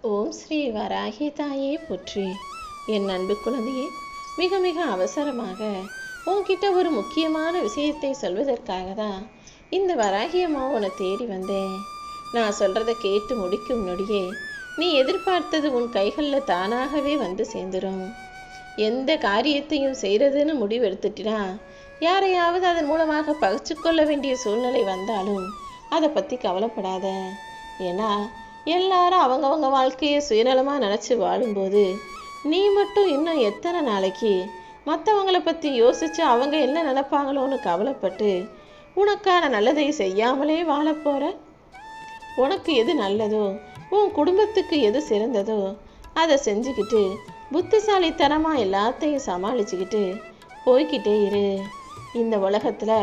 ஓம் ஸ்ரீ வராகி தாயே போற்றி. என் அன்பு குழந்தையே, மிக மிக அவசரமாக உன்கிட்ட ஒரு முக்கியமான விஷயத்தை சொல்வதற்காக தான் இந்த வராகி அம்மா உன்னை தேடி வந்தேன். நான் சொல்கிறத கேட்டு முடிக்கும் நொடியே நீ எதிர்பார்த்தது உன் கைகளில் தானாகவே வந்து சேர்ந்துடும். எந்த காரியத்தையும் செய்கிறதுன்னு முடிவெடுத்துட்டினா யாரையாவது அதன் மூலமாக பகிச்சு கொள்ள வேண்டிய சூழ்நிலை வந்தாலும் அதை பற்றி கவலைப்படாத. ஏன்னா எல்லாரும் அவங்கவங்க வாழ்க்கையை சுயநலமாக நினச்சி வாழும்போது நீ மட்டும் இன்னும் எத்தனை நாளைக்கு மற்றவங்களை பற்றி யோசித்து அவங்க என்ன நினைப்பாங்களோன்னு கவலைப்பட்டு உனக்கான நல்லதை செய்யாமலே வாழப்போகிற? உனக்கு எது நல்லதோ, உன் குடும்பத்துக்கு எது சிறந்ததோ அதை செஞ்சுக்கிட்டு புத்திசாலித்தனமாக எல்லாத்தையும் சமாளிச்சுக்கிட்டு போய்கிட்டே இரு. இந்த உலகத்தில்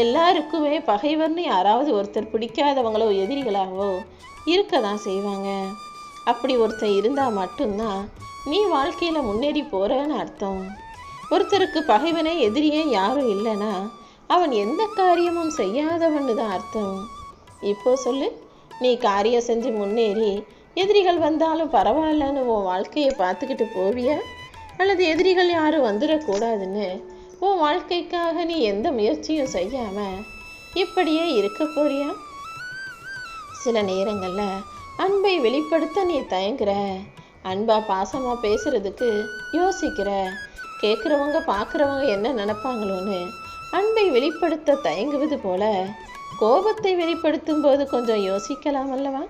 எல்லாருக்குமே பகைவர்னு யாராவது ஒருத்தர் பிடிக்காதவங்களோ எதிரிகளாகவோ இருக்க தான் செய்வாங்க. அப்படி ஒருத்தர் இருந்தால் மட்டும்தான் நீ வாழ்க்கையில் முன்னேறி போகிறன்னு அர்த்தம். ஒருத்தருக்கு பகைவனே எதிரியே யாரும் இல்லைன்னா அவன் எந்த காரியமும் செய்யாதவன்னு தான் அர்த்தம். இப்போ சொல்லு, நீ காரியம் செஞ்சு முன்னேறி எதிரிகள் வந்தாலும் பரவாயில்லன்னு உன் வாழ்க்கையை பார்த்துக்கிட்டு போவியா? அல்லது எதிரிகள் யாரும் வந்துடக்கூடாதுன்னு உன் வாழ்க்கைக்காக நீ எந்த முயற்சியும் செய்யாமல் இப்படியே இருக்க போறியா? சில நேரங்களில் அன்பை வெளிப்படுத்த நீ தயங்குற, அன்பா பாசமாக பேசுறதுக்கு யோசிக்கிற, கேட்குறவங்க பார்க்குறவங்க என்ன நினைப்பாங்களோன்னு அன்பை வெளிப்படுத்த தயங்குவது போல கோபத்தை வெளிப்படுத்தும் போது கொஞ்சம் யோசிக்கலாம் அல்லவா?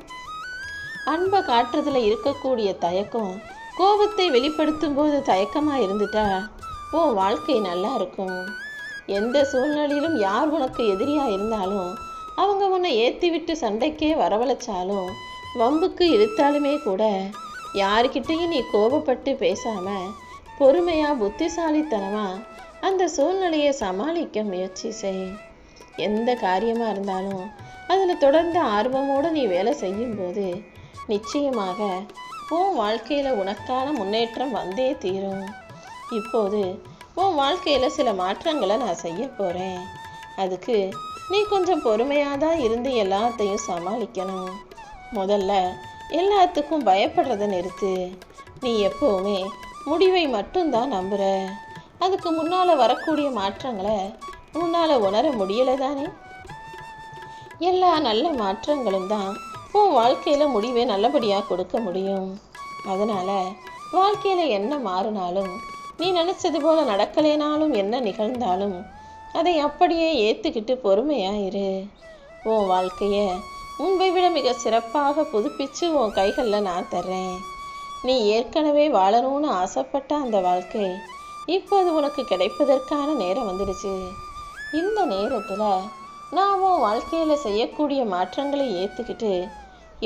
அன்பை காட்டுறதுல இருக்கக்கூடிய தயக்கம் கோபத்தை வெளிப்படுத்தும் போது தயக்கமாக இருந்துட்டா உன் வாழ்க்கை நல்லா இருக்கும். எந்த சூழ்நிலையிலும் யார் உனக்கு எதிரியாக இருந்தாலும் அவங்க உன்னை ஏற்றி விட்டு சண்டைக்கே வரவழைச்சாலும் வம்புக்கு இழுத்தாலுமே கூட யாருக்கிட்டையும் நீ கோபப்பட்டு பேசாமல் பொறுமையாக புத்திசாலித்தனமாக அந்த சூழ்நிலையை சமாளிக்க முயற்சி செய். எந்த காரியமாக இருந்தாலும் அதில் தொடர்ந்து ஆர்வமோடு நீ வேலை செய்யும்போது நிச்சயமாக உன் வாழ்க்கையில் உனக்கான முன்னேற்றம் வந்தே தீரும். இப்போது உன் வாழ்க்கையில் சில மாற்றங்களை நான் செய்ய போகிறேன். அதுக்கு நீ கொஞ்சம் பொறுமையாக தான் இருந்து எல்லாத்தையும் சமாளிக்கணும். முதல்ல எல்லாத்துக்கும் பயப்படுறத நிறுத்து. நீ எப்போவுமே முடிவை மட்டும்தான் நம்புகிற. அதுக்கு முன்னால் வரக்கூடிய மாற்றங்களை உன்னால் உணர முடியலை தானே? எல்லா நல்ல மாற்றங்களும் தான் உன் வாழ்க்கையில் முடிவை நல்லபடியாக கொடுக்க முடியும். அதனால் வாழ்க்கையில் என்ன மாறினாலும், நீ நினச்சது போல் நடக்கலைனாலும், என்ன நிகழ்ந்தாலும் அதை அப்படியே ஏற்றுக்கிட்டு பொறுமையாக இரு. உன் வாழ்க்கையை முன்பை விட மிக சிறப்பாக புதுப்பித்து உன் கைகளில் நான் தர்றேன். நீ ஏற்கனவே வாழணும்னு ஆசைப்பட்ட அந்த வாழ்க்கை இப்போது உனக்கு கிடைப்பதற்கான நேரம் வந்துடுச்சு. இந்த நேரத்தில் நான் உன் வாழ்க்கையில் செய்யக்கூடிய மாற்றங்களை ஏற்றுக்கிட்டு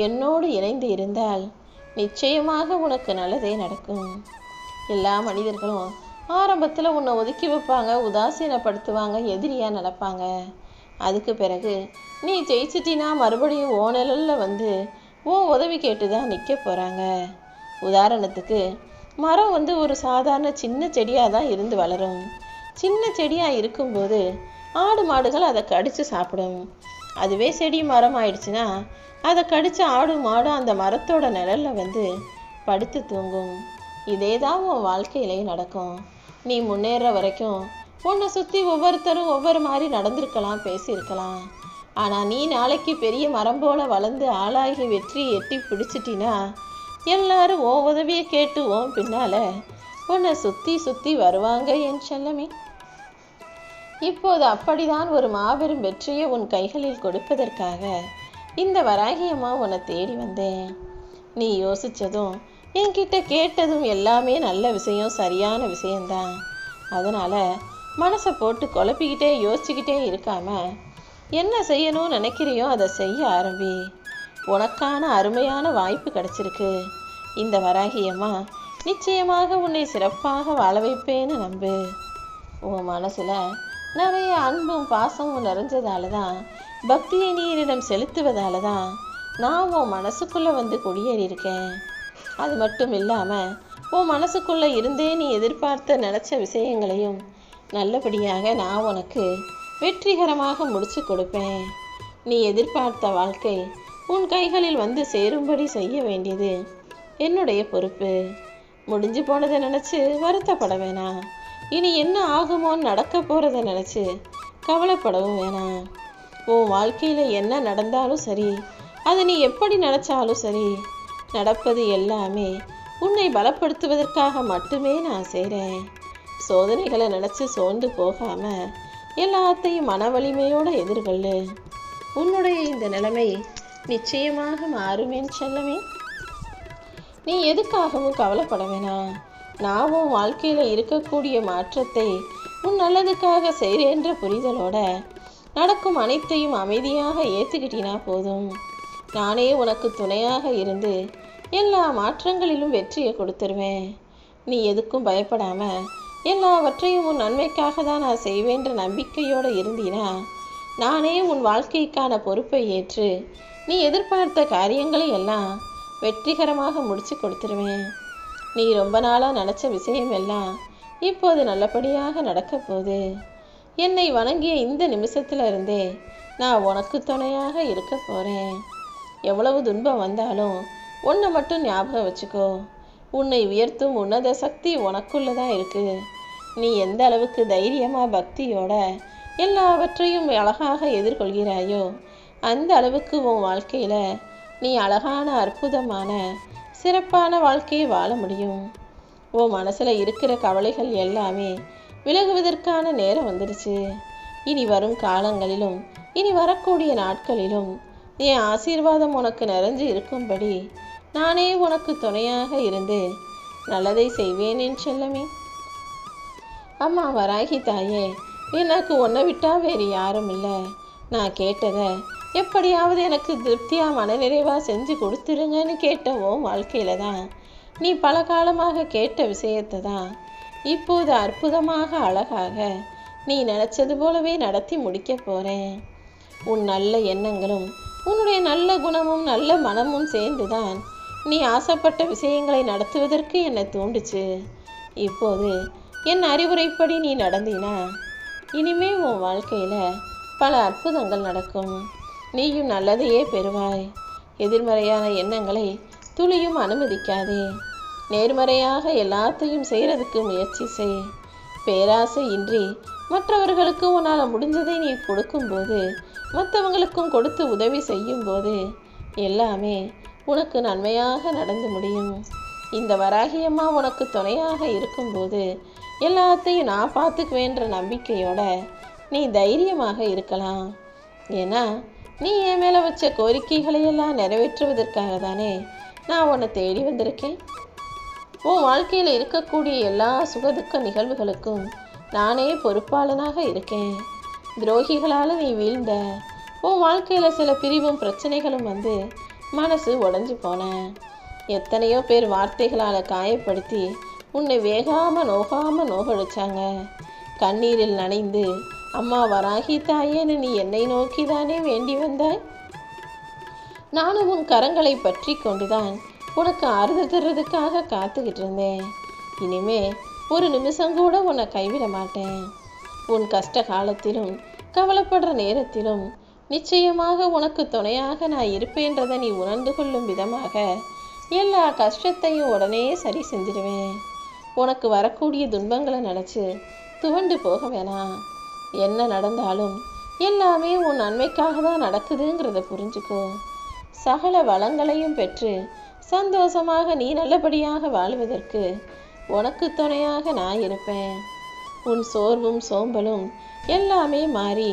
என்னோடு இணைந்து இருந்தால் நிச்சயமாக உனக்கு நல்லதே நடக்கும். எல்லா மனிதர்களும் ஆரம்பத்தில் உன்னை ஒதுக்கி வைப்பாங்க, உதாசீனப்படுத்துவாங்க, எதிரியாக நடப்பாங்க. அதுக்கு பிறகு நீ ஜெயிச்சிட்டினா மறுபடியும் ஓ நிழலில் வந்து உன் உதவி கேட்டு தான் நிற்க போகிறாங்க. உதாரணத்துக்கு மரம் ஒரு சாதாரண சின்ன செடியாக தான் இருந்து வளரும். சின்ன செடியாக இருக்கும்போது ஆடு மாடுகள் அதை கடித்து சாப்பிடும். அதுவே செடி மரம் ஆயிடுச்சுன்னா அதை கடித்து ஆடு மாடு அந்த மரத்தோட நிழலில் படுத்து தூங்கும். இதே தான் உன் வாழ்க்கையிலையும் நடக்கும். நீ முன்னேற வரைக்கும் உன்னை சுற்றி ஒவ்வொருத்தரும் ஒவ்வொரு மாதிரி நடந்திருக்கலாம், பேசியிருக்கலாம். ஆனால் நீ நாளைக்கு பெரிய மரம் போல் வளர்ந்து ஆளாகி வெற்றி எட்டி பிடிச்சிட்டினா எல்லாரும் உன் உதவியை கேட்டு உன் பின்னால் உன்னை சுற்றி சுற்றி வருவாங்க என் செல்லமே. இப்போது அப்படிதான் ஒரு மாபெரும் வெற்றியை உன் கைகளில் கொடுப்பதற்காக இந்த வராகியம்மா உன்னை தேடி வந்தேன். நீ யோசித்ததும் என்கிட்ட கேட்டதும் எல்லாமே நல்ல விஷயம், சரியான விஷயந்தான். அதனால் மனசை போட்டு குழப்பிக்கிட்டே யோசிச்சுக்கிட்டே இருக்காம என்ன செய்யணும்னு நினைக்கிறியோ அதை செய்ய ஆரம்பி. உனக்கான அருமையான வாய்ப்பு கிடச்சிருக்கு. இந்த வராகியம்மா நிச்சயமாக உன்னை சிறப்பாக வாழ வைப்பேன்னு நம்பு. உன் மனசில் நிறைய அன்பும் பாசமும் நிறைஞ்சதால தான், பக்தியை நீரிடம் செலுத்துவதால தான் நான் உன் மனசுக்குள்ளே குடியேறியிருக்கேன். அது மட்டும் இல்லாமல் உன் மனசுக்குள்ளே இருந்தே நீ எதிர்பார்த்த நினச்ச விஷயங்களையும் நல்லபடியாக நான் உனக்கு வெற்றிகரமாக முடிச்சு கொடுப்பேன். நீ எதிர்பார்த்த வாழ்க்கை உன் கைகளில் சேரும்படி செய்ய வேண்டியது என்னுடைய பொறுப்பு. முடிஞ்சு போனதை நினச்சி வருத்தப்பட வேணாம். இனி என்ன ஆகுமோன்னு நடக்க போகிறத நினச்சி கவலைப்படவும் வேணாம். உன் வாழ்க்கையில் என்ன நடந்தாலும் சரி, அதை நீ எப்படி நினச்சாலும் சரி, நடப்பது எல்லாமே உன்னை பலப்படுத்துவதற்காக மட்டுமே நான் செய்கிறேன். சோதனைகளை நினச்சி சோர்ந்து போகாமல் எல்லாத்தையும் மன வலிமையோடு எதிர்கொள்ளு. உன்னுடைய இந்த நிலைமை நிச்சயமாக மாறுமேன்னு செல்லமே. நீ எதுக்காகவும் கவலைப்பட வேணாம். நான் உன் வாழ்க்கையில் இருக்கக்கூடிய மாற்றத்தை உன் நல்லதுக்காக செய்கிறேன்ற புரிதலோட நடக்கும் அனைத்தையும் அமைதியாக ஏற்றுக்கிட்டினா போதும். நானே உனக்கு துணையாக இருந்து எல்லா மாற்றங்களிலும் வெற்றியை கொடுத்துருவேன். நீ எதுக்கும் பயப்படாமல் எல்லாவற்றையும் உன் நன்மைக்காக தான் நான் செய்வேன்ற நம்பிக்கையோடு இருந்தீனா, நானே உன் வாழ்க்கைக்கான பொறுப்பை ஏற்று நீ எதிர்பார்த்த காரியங்களை எல்லாம் வெற்றிகரமாக முடிச்சு கொடுத்துருவேன். நீ ரொம்ப நாளாக நினச்ச விஷயம் எல்லாம் இப்போது நல்லபடியாக நடக்க போகுது. என்னை வணங்கிய இந்த நிமிஷத்துல இருந்தே நான் உனக்கு துணையாக இருக்க போகிறேன். எவ்வளவு துன்பம் வந்தாலும் ஒன்றை மட்டும் ஞாபகம் வச்சுக்கோ. உன்னை உயர்த்தும் உன்னத சக்தி உனக்குள்ளதான் இருக்குது. நீ எந்த அளவுக்கு தைரியமாக பக்தியோட எல்லாவற்றையும் அழகாக எதிர்கொள்கிறாயோ அந்த அளவுக்கு உன் வாழ்க்கையில் நீ அழகான அற்புதமான சிறப்பான வாழ்க்கையை வாழ முடியும். உன் மனசில் இருக்கிற கவலைகள் எல்லாமே விலகுவதற்கான நேரம் வந்துடுச்சு. இனி வரும் காலங்களிலும் இனி வரக்கூடிய நாட்களிலும் என் ஆசீர்வாதம் உனக்கு நிறைஞ்சு இருக்கும்படி நானே உனக்கு துணையாக இருந்து நல்லதை செய்வேன் என் செல்லமே. அம்மா வராகி தாயே, எனக்கு உன்னை விட்டா வேறு யாரும் இல்லை. நான் கேட்டதை எப்படியாவது எனக்கு திருப்தியாக மனநிறைவாக செஞ்சு கொடுத்துருங்கன்னு கேட்டவோம் வாழ்க்கையில் தான் நீ பல காலமாக கேட்ட விஷயத்தை தான் இப்போது அற்புதமாக அழகாக நீ நினச்சது போலவே நடத்தி முடிக்க போகிறேன். உன் நல்ல எண்ணங்களும் உன்னுடைய நல்ல குணமும் நல்ல மனமும் சேர்ந்து தான் நீ ஆசைப்பட்ட விஷயங்களை நடத்துவதற்கு என்னை தூண்டுச்சு. இப்போது என் அறிவுரைப்படி நீ நடந்தினா இனிமே உன் வாழ்க்கையில் பல அற்புதங்கள் நடக்கும். நீயும் நல்லதையே பெறுவாய். எதிர்மறையான எண்ணங்களை துளியும் அனுமதிக்காதே. நேர்மறையாக எல்லாத்தையும் செய்கிறதுக்கு முயற்சி செய். பேராசை இன்றி மற்றவர்களுக்கு உன்னால் முடிஞ்சதை நீ கொடுக்கும்போது, மற்றவங்களுக்கும் கொடுத்து உதவி செய்யும்போது எல்லாமே உனக்கு நன்மையாக நடந்து முடியும். இந்த வராகியம்மா உனக்கு துணையாக இருக்கும்போது எல்லாத்தையும் நான் பார்த்துக்குவேன்ற நம்பிக்கையோட நீ தைரியமாக இருக்கலாம். ஏன்னா நீ என் மேலே வச்ச கோரிக்கைகளையெல்லாம் நிறைவேற்றுவதற்காக தானே நான் உன்னை தேடி வந்திருக்கேன். உன் வாழ்க்கையில் இருக்கக்கூடிய எல்லா சுகதுக்க நிகழ்வுகளுக்கும் நானே பொறுப்பாளனாக இருக்கேன். துரோகிகளால் நீ வீழ்ந்த, உன் வாழ்க்கையில் சில பிரிவும் பிரச்சனைகளும் வந்து மனசு உடஞ்சி போன, எத்தனையோ பேர் வார்த்தைகளால் காயப்படுத்தி உன்னை வேகாமல் நோகாமல் நோகடிச்சாங்க. கண்ணீரில் நனைந்து அம்மா வராகி தாயேன்னு நீ என்னை நோக்கி தானே வேண்டி வந்தாய். நானும் உன் கரங்களை பற்றி கொண்டுதான் உனக்கு ஆறுதல் தர்றதுக்காக காத்துக்கிட்டு இருந்தேன். இனிமே ஒரு நிமிஷம் கூட உன்னை கைவிட மாட்டேன். உன் கஷ்ட காலத்திலும் கவலைப்படுற நேரத்திலும் நிச்சயமாக உனக்கு துணையாக நான் இருப்பேன்றதை நீ உணர்ந்து கொள்ளும் விதமாக எல்லா கஷ்டத்தையும் உடனே சரி செஞ்சிடுவேன். உனக்கு வரக்கூடிய துன்பங்களை நினச்சி துவண்டு போக வேணாம். என்ன நடந்தாலும் எல்லாமே உன் நன்மைக்காக தான் நடக்குதுங்கிறத புரிஞ்சுக்கோ. சகல வளங்களையும் பெற்று சந்தோஷமாக நீ நல்லபடியாக வாழ்வதற்கு உனக்கு துணையாக நான் இருப்பேன். உன் சோர்வும் சோம்பலும் எல்லாமே மாறி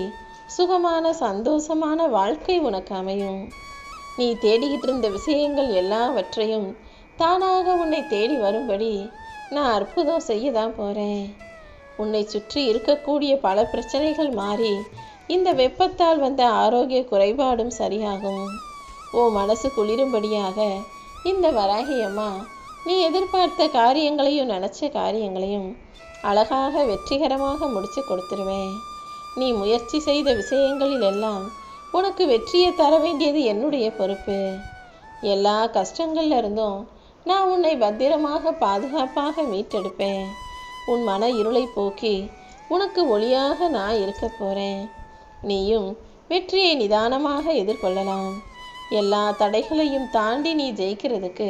சுகமான சந்தோஷமான வாழ்க்கை உனக்கு அமையும். நீ தேடிக்கிட்டு இருந்த விஷயங்கள் எல்லாவற்றையும் தானாக உன்னை தேடி வரும்படி நான் அற்புதம் செய்ய தான் போகிறேன். உன்னை சுற்றி இருக்கக்கூடிய பல பிரச்சனைகள் மாறி இந்த வெப்பத்தால் வந்த ஆரோக்கிய குறைபாடும் சரியாகும். ஓ மனசு குளிரும்படியாக இந்த வராகியம்மா நீ எதிர்பார்த்த காரியங்களையும் நினச்ச காரியங்களையும் அழகாக வெற்றிகரமாக முடிச்சு கொடுத்துருவேன். நீ முயற்சி செய்த விஷயங்களில் எல்லாம் உனக்கு வெற்றியை தர வேண்டியது என்னுடைய பொறுப்பு. எல்லா கஷ்டங்கள்ல இருந்தும் நான் உன்னை பத்திரமாக பாதுகாப்பாக மீட்டெடுப்பேன். உன் மன இருளை போக்கி உனக்கு ஒளியாக நான் இருக்க போகிறேன். நீயும் வெற்றியை நிதானமாக எதிர்கொள்ளலாம். எல்லா தடைகளையும் தாண்டி நீ ஜெயிக்கிறதுக்கு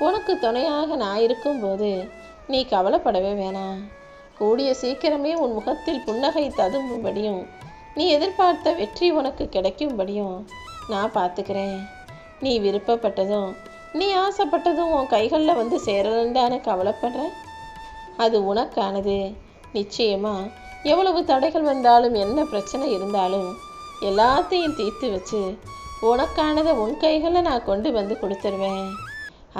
உனக்கு துணையாக நான் இருக்கும்போது நீ கவலைப்படவே வேணாம். கூடிய சீக்கிரமே உன் முகத்தில் புன்னகை ததும்பும்படியும் நீ எதிர்பார்த்த வெற்றி உனக்கு கிடைக்கும்படியும் நான் பார்த்துக்கிறேன். நீ விருப்பப்பட்டதும் நீ ஆசைப்பட்டதும் உன் கைகளில் வந்து சேரலன்னு கவலைப்படுற? அது உனக்கானது. நிச்சயமா எவ்வளவு தடைகள் வந்தாலும் என்ன பிரச்சனை இருந்தாலும் எல்லாத்தையும் தீர்த்து வச்சு உனக்கானதை உன் கைகளில் நான் கொண்டு வந்து கொடுத்துருவேன்.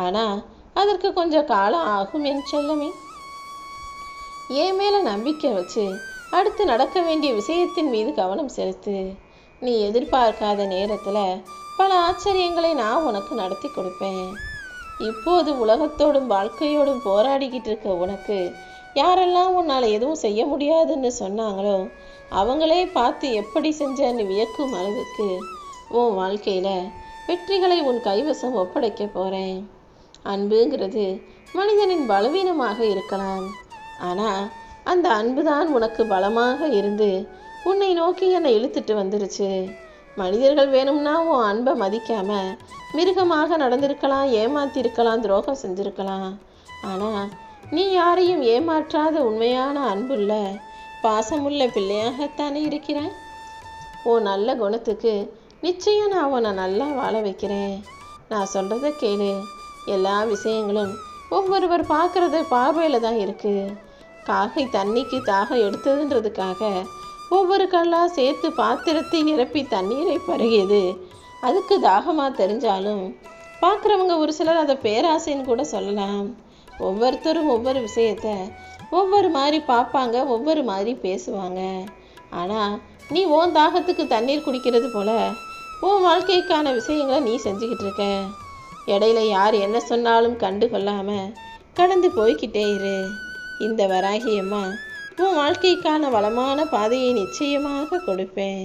ஆனால் அதற்கு கொஞ்சம் காலம் ஆகும் என் செல்லமே. என் மேலே நம்பிக்கை வச்சு அடுத்து நடக்க வேண்டிய விஷயத்தின் மீது கவனம் செலுத்து. நீ எதிர்பார்க்காத நேரத்தில் பல ஆச்சரியங்களை நான் உனக்கு நடத்தி கொடுப்பேன். இப்போது உலகத்தோடும் வாழ்க்கையோடும் போராடிக்கிட்டு இருக்க உனக்கு யாரெல்லாம் உன்னால் எதுவும் செய்ய முடியாதுன்னு சொன்னாங்களோ அவங்களே பார்த்து எப்படி செஞ்சன்னு வியக்கும் அளவுக்கு உன் வாழ்க்கையில் வெற்றிகளை உன் கைவசம் ஒப்படைக்க போகிறேன். அன்புங்கிறது மனிதனின் பலவீனமாக இருக்கலாம். ஆனால் அந்த அன்பு தான் உனக்கு பலமாக இருந்து உன்னை நோக்கி என்னை இழுத்துட்டு வந்துருச்சு. மனிதர்கள் வேணும்னா உன் அன்பை மதிக்காம மிருகமாக நடந்திருக்கலாம், ஏமாத்திருக்கலாம், துரோகம் செஞ்சிருக்கலாம். ஆனால் நீ யாரையும் ஏமாற்றாத உண்மையான அன்புள்ள பாசமுள்ள பிள்ளையாகத்தானே இருக்கிறேன். உன் நல்ல குணத்துக்கு நிச்சயம் நான் உன்னை நல்லா வாழ வைக்கிறேன். நான் சொல்கிறத கேளு. எல்லா விஷயங்களும் ஒவ்வொருவர் பார்க்குறது பார்வையில் தான் இருக்குது. காகை தண்ணிக்கு தாகம் எடுத்ததுன்றதுக்காக ஒவ்வொரு கல்லாக சேர்த்து பாத்திரத்தை நிரப்பி தண்ணீரை பருகியது அதுக்கு தாகமாக தெரிஞ்சாலும் பார்க்குறவங்க ஒரு சிலர் அதை பேராசைன்னு கூட சொல்லலாம். ஒவ்வொருத்தரும் ஒவ்வொரு விஷயத்த ஒவ்வொரு மாதிரி பார்ப்பாங்க, ஒவ்வொரு மாதிரி பேசுவாங்க. ஆனால் நீ உன் தாகத்துக்கு தண்ணீர் குடிக்கிறது போல உன் வாழ்க்கைக்கான விஷயங்களை நீ செஞ்சுக்கிட்டு இருக்க. இடையில யார் என்ன சொன்னாலும் கண்டு கொள்ளாமல் கடந்து போய்கிட்டே இரு. இந்த வராகியம்மா உன் வாழ்க்கைக்கான வளமான பாதையை நிச்சயமாக கொடுப்பேன்.